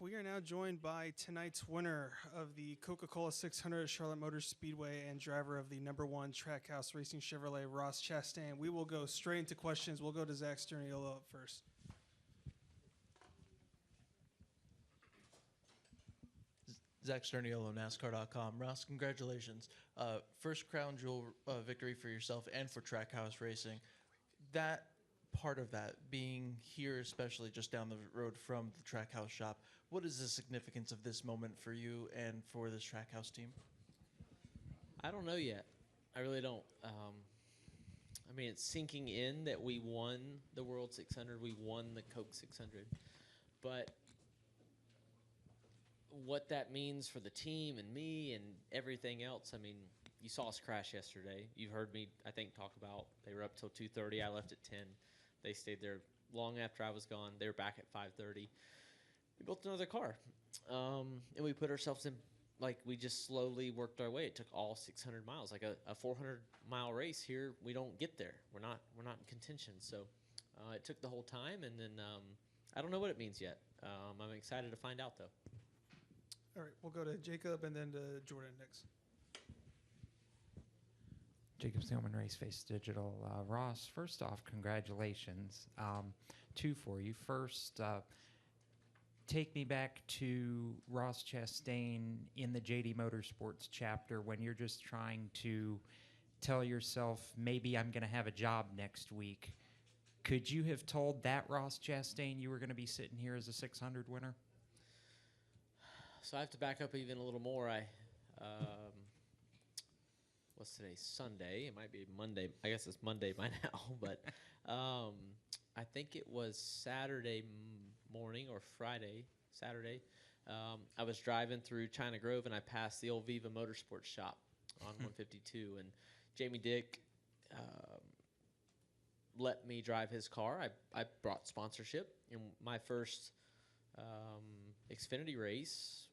we are now joined by tonight's winner of the Coca-Cola 600 at Charlotte Motor Speedway and driver of the #1 Trackhouse Racing Chevrolet, Ross Chastain. We will go straight into questions. We'll go to Zach Sterniolo up first. Zach Sterniolo, NASCAR.com. Ross, congratulations. First crown jewel victory for yourself and for Trackhouse Racing. That part of that, being here, especially just down the road from the Trackhouse shop, what is the significance of this moment for you and for this Trackhouse team? I don't know yet. I really don't. I mean, it's sinking in that we won the World 600. We won the Coke 600. But what that means for the team and me and everything else, I mean, you saw us crash yesterday. You've heard me, I think, talk about they were up till 2:30. I left at 10. They stayed there long after I was gone. They were back at 5:30. We built another car. And we put ourselves in, like, we just slowly worked our way. It took all 600 miles. Like a 400-mile race here, we don't get there. We're not in contention. So it took the whole time, and then I don't know what it means yet. I'm excited to find out, though. All right, we'll go to Jacob and then to Jordan next. Jacob Steelman, Race Face Digital. Ross, first off, congratulations. Two for you. First, take me back to Ross Chastain in the JD Motorsports chapter when you're just trying to tell yourself, maybe I'm going to have a job next week. Could you have told that Ross Chastain you were going to be sitting here as a 600 winner? So I have to back up even a little more. What's today? Sunday. It might be Monday. I guess it's Monday by now. But I think it was Saturday morning or Friday. Saturday. I was driving through China Grove, and I passed the old Viva Motorsports shop on 152. And Jamie Dick let me drive his car. I brought sponsorship. In my first Xfinity race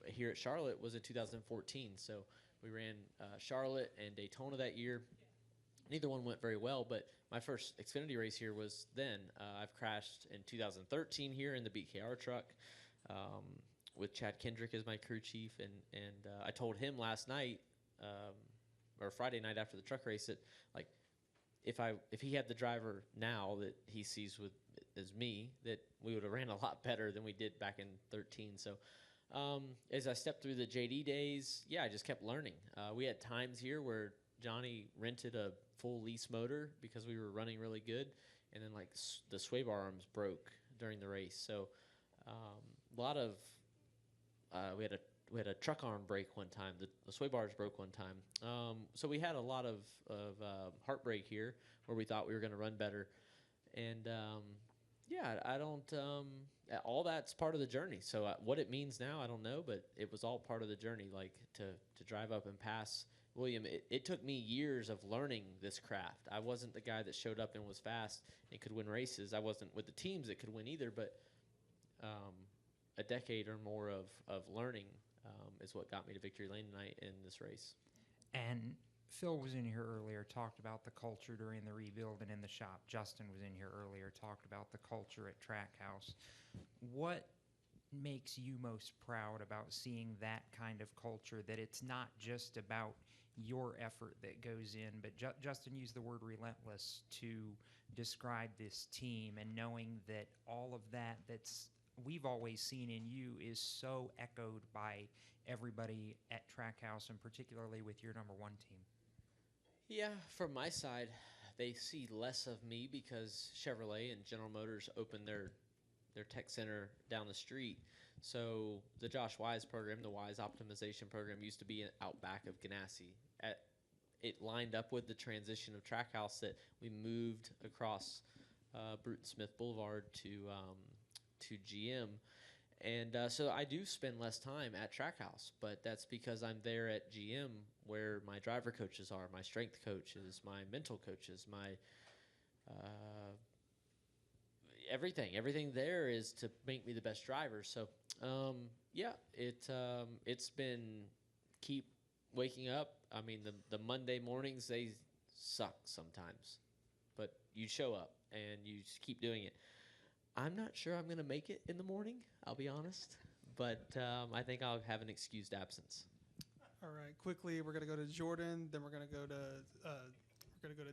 here at Charlotte was in 2014. So we ran Charlotte and Daytona that year. Neither one went very well, but my first Xfinity race here was then. I've crashed in 2013 here in the BKR truck with Chad Kendrick as my crew chief, and I told him last night or Friday night after the truck race that, like, if he had the driver now that he sees as me, that we would have ran a lot better than we did back in 13. So as I stepped through the JD days, yeah, I just kept learning. We had times here where Johnny rented a full lease motor because we were running really good, and then like the sway bar arms broke during the race. So a lot of we had a truck arm break one time. The sway bars broke one time. So we had a lot of heartbreak here where we thought we were going to run better, and yeah, I don't. All that's part of the journey. So what it means now, I don't know, but it was all part of the journey. Like to drive up and pass William. It took me years of learning this craft. I wasn't the guy that showed up and was fast and could win races. I wasn't with the teams that could win either. But a decade or more of learning is what got me to victory lane tonight in this race. And Phil was in here earlier, talked about the culture during the rebuild and in the shop. Justin was in here earlier, talked about the culture at Trackhouse. What makes you most proud about seeing that kind of culture, that it's not just about your effort that goes in, but Justin used the word relentless to describe this team, and knowing that all of that's we've always seen in you is so echoed by everybody at Trackhouse, and particularly with your #1 team? Yeah, from my side, they see less of me because Chevrolet and General Motors opened their tech center down the street. So the Josh Wise program, the Wise optimization program, used to be out back of Ganassi. It lined up with the transition of Trackhouse that we moved across Bruton Smith Boulevard to GM. And so I do spend less time at Trackhouse, but that's because I'm there at GM where my driver coaches are, my strength coaches, my mental coaches, my everything there is to make me the best driver. So yeah, it's been keep waking up. I mean, the Monday mornings, they suck sometimes, but you show up and you just keep doing it. I'm not sure I'm going to make it in the morning, I'll be honest. But I think I'll have an excused absence. All right, quickly, we're gonna go to Jordan, then we're gonna go to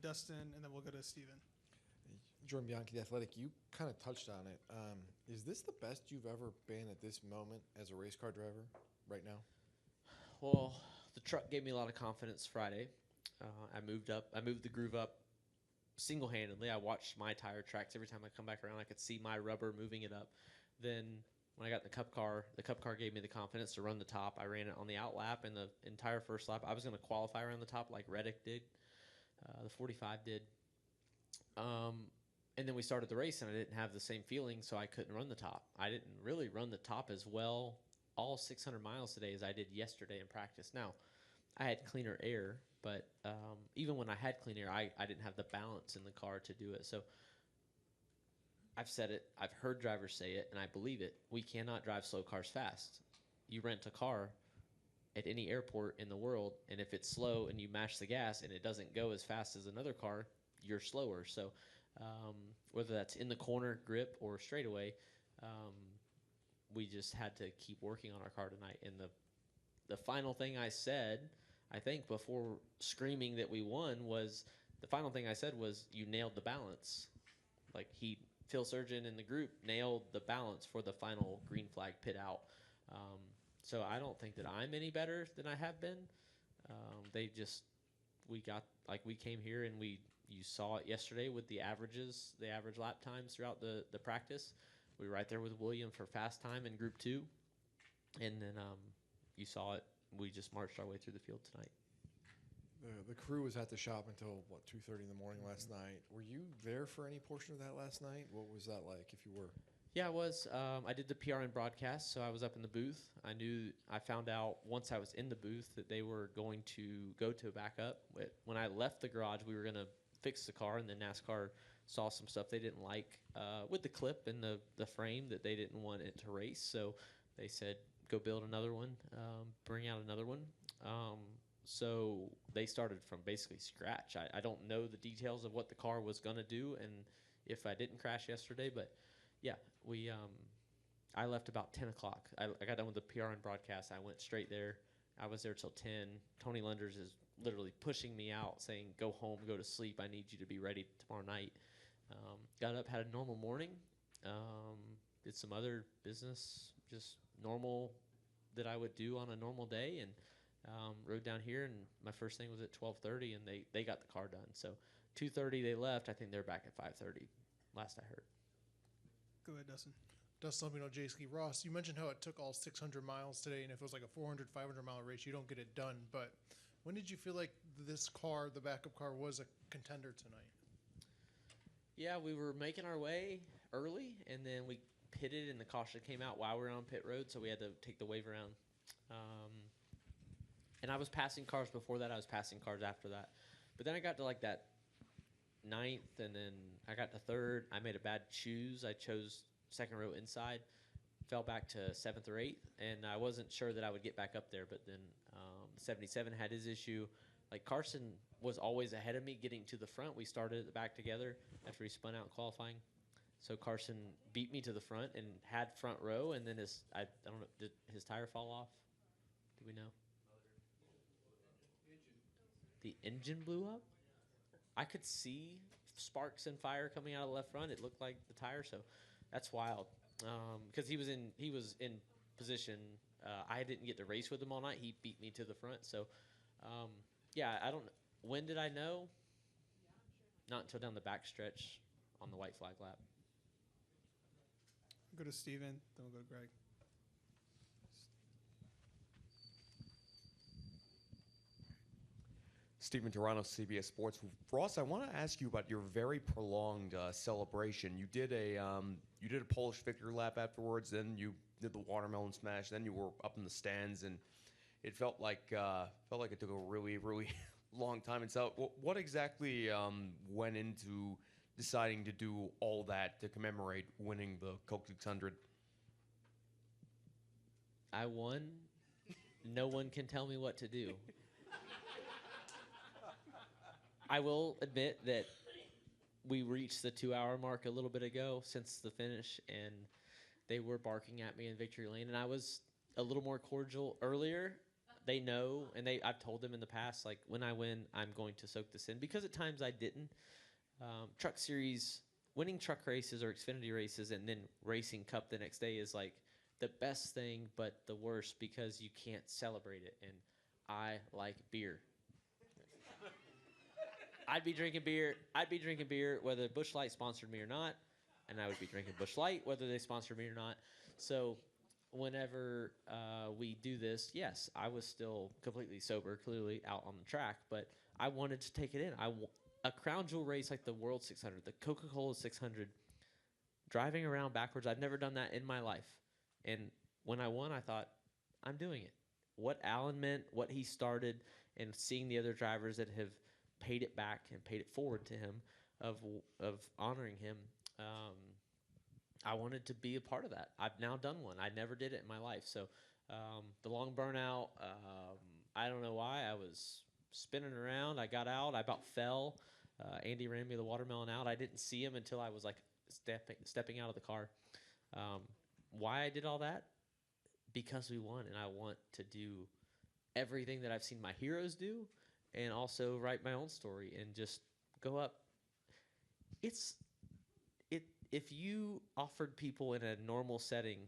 Dustin, and then we'll go to Steven. Jordan Bianchi, the Athletic, you kind of touched on it. Is this the best you've ever been at this moment as a race car driver right now? Well, the truck gave me a lot of confidence Friday. I moved the groove up single-handedly. I watched my tire tracks. Every time I come back around, I could see my rubber moving it up. Then when I got in the cup car gave me the confidence to run the top. I ran it on the out lap and the entire first lap. I was going to qualify around the top like Reddick did. The 45 did. And then we started the race, and I didn't have the same feeling, so I couldn't run the top. I didn't really run the top as well all 600 miles today as I did yesterday in practice. Now, I had cleaner air, but even when I had clean air, I didn't have the balance in the car to do it. So I've said it. I've heard drivers say it, and I believe it. We cannot drive slow cars fast. You rent a car at any airport in the world, and if it's slow and you mash the gas and it doesn't go as fast as another car, you're slower. So whether that's in the corner, grip, or straightaway, we just had to keep working on our car tonight. And the final thing I said, I think, before screaming that we won was, the final thing I said was, you nailed the balance. Like, Phil Surgeon and the group nailed the balance for the final green flag pit out. So I don't think that I'm any better than I have been. We came here and you saw it yesterday with the average lap times throughout the practice. We were right there with William for fast time in Group 2. And then you saw it. We just marched our way through the field tonight. The crew was at the shop until, 2:30 in the morning last night. Were you there for any portion of that last night? What was that like, if you were? Yeah, I was. I did the PRN broadcast, so I was up in the booth. I found out once I was in the booth that they were going to go to a backup. When I left the garage, we were going to fix the car, and then NASCAR saw some stuff they didn't like with the clip and the frame, that they didn't want it to race. So they said, go build another one, bring out another one. So they started from basically scratch. I don't know the details of what the car was going to do and if I didn't crash yesterday, but yeah, I left about 10 o'clock. I got done with the PRN broadcast. I went straight there. I was there till 10. Tony Lunders is literally pushing me out, saying, go home, go to sleep. I need you to be ready tomorrow night. Got up, had a normal morning, did some other business, just normal that I would do on a normal day, and rode down here, and my first thing was at 12:30, and they got the car done. So 2:30 they left. I think they're back at 5:30, last I heard. Go ahead, Dustin. Dustin Lomino, J-Ski. Ross, you mentioned how it took all 600 miles today, and if it was like a 400, 500-mile race, you don't get it done. But when did you feel like this car, the backup car, was a contender tonight? Yeah, we were making our way early, and then we pitted, and the caution came out while we were on pit road, so we had to take the wave around. And I was passing cars before that. I was passing cars after that. But then I got to like that 9th, and then I got to 3rd. I made a bad choose. I chose second row inside, fell back to 7th or 8th, and I wasn't sure that I would get back up there. But then 77 had his issue. Like, Carson was always ahead of me getting to the front. We started at the back together after he spun out in qualifying. So Carson beat me to the front and had front row, and then I don't know, did his tire fall off? Do we know? The engine blew up? I could see sparks and fire coming out of the left front. It looked like the tire, so that's wild. Because he was in position. I didn't get to race with him all night. He beat me to the front. So, yeah, I don't. When did I know? Not until down the back stretch on the white flag lap. Go to Steven, then we'll go to Greg. Stephen Toronto, CBS Sports. Ross, I want to ask you about your very prolonged celebration. You did a Polish victory lap afterwards, then you did the watermelon smash, then you were up in the stands, and it felt like it took a really, really long time. And so, what exactly went into deciding to do all that to commemorate winning the Coke 600? I won. No one can tell me what to do. I will admit that we reached the 2 hour mark a little bit ago since the finish, and they were barking at me in victory lane, and I was a little more cordial earlier. They know, and I've told them in the past, like, when I win, I'm going to soak this in, because at times I didn't. Truck Series, winning truck races or Xfinity races and then racing Cup the next day is like the best thing, but the worst, because you can't celebrate it. And I like beer. I'd be drinking beer whether Busch Light sponsored me or not, and I would be drinking Busch Light whether they sponsored me or not. So whenever we do this, yes, I was still completely sober, clearly out on the track, but I wanted to take it in. A crown jewel race like the World 600, the Coca-Cola 600, driving around backwards, I've never done that in my life. And when I won, I thought, I'm doing it. What Alan meant, what he started, and seeing the other drivers that have paid it back and paid it forward to him, of honoring him, I wanted to be a part of that. I've now done one. I never did it in my life. So the long burnout, I don't know why. I was spinning around. I got out. I about fell. Andy ran me the watermelon out. I didn't see him until I was like stepping out of the car. Why I did all that? Because we won, and I want to do everything that I've seen my heroes do, and also write my own story and just go up. If you offered people in a normal setting